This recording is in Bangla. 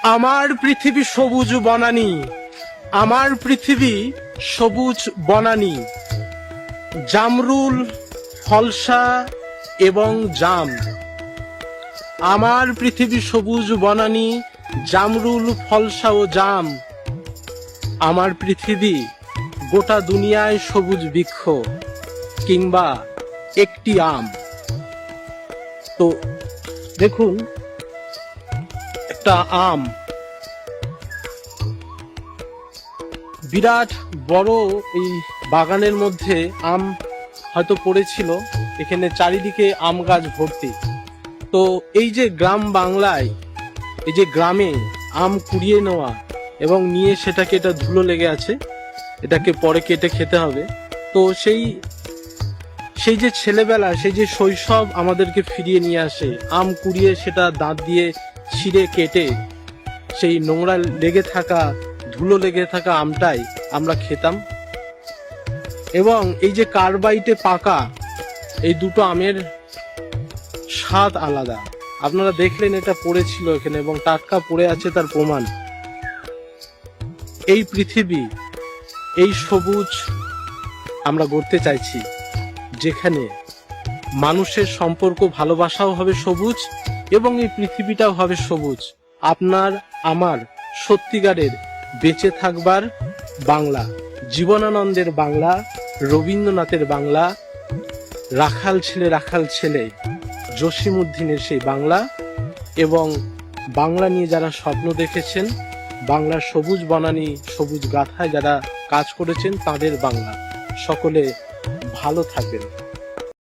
আমার পৃথিবী সবুজ বনানী, আমার পৃথিবী সবুজ বনানী। জামরুল, ফলসা এবং জাম। আমার পৃথিবী সবুজ বনানী, জামরুল, ফলসা ও জাম। আমার পৃথিবী গোটা দুনিয়ায় সবুজ বৃক্ষ কিংবা একটি আম। তো দেখুন, একটা আম, বিরাট বড় এই বাগানের মধ্যে আম হয়তো পড়েছিল। এখানে চারিদিকে আম গাছ ভর্তি। তো এই যে গ্রাম বাংলায়, এই যে গ্রামে আম কুড়িয়ে নেওয়া এবং নিয়ে সেটাকে, এটা ধুলো লেগে আছে, এটাকে পরে কেটে খেতে হবে। তো সেই যে ছেলেবেলা, সেই যে শৈশব আমাদেরকে ফিরিয়ে নিয়ে আসে। আম কুড়িয়ে সেটা দাঁত দিয়ে ছিঁড়ে কেটে সেই নোংরা লেগে থাকা, ধুলো লেগে থাকা আমটাই আমরা খেতাম। এবং এই যে কার্বাইটে পাকা এই দুটো আমের স্বাদ আলাদা। আপনারা দেখলেন এটা পড়েছিল এখানে এবং টাটকা পড়ে আছে, তার প্রমাণ। এই পৃথিবী, এই সবুজ আমরা গড়তে চাইছি, যেখানে মানুষের সম্পর্ক, ভালোবাসাও হবে সবুজ এবং এই পৃথিবীটাও হবে সবুজ। আপনার আমার সত্যিকারের বেঁচে থাকবার বাংলা, জীবনানন্দের বাংলা, রবীন্দ্রনাথের বাংলা, রাখাল ছেলে জসীমউদ্দিনের সেই বাংলা, এবং বাংলা নিয়ে যারা স্বপ্ন দেখেছেন, বাংলার সবুজ বনানী, সবুজ গাথায় যারা কাজ করেছেন, তাদের বাংলা। সকলে ভালো থাকবেন।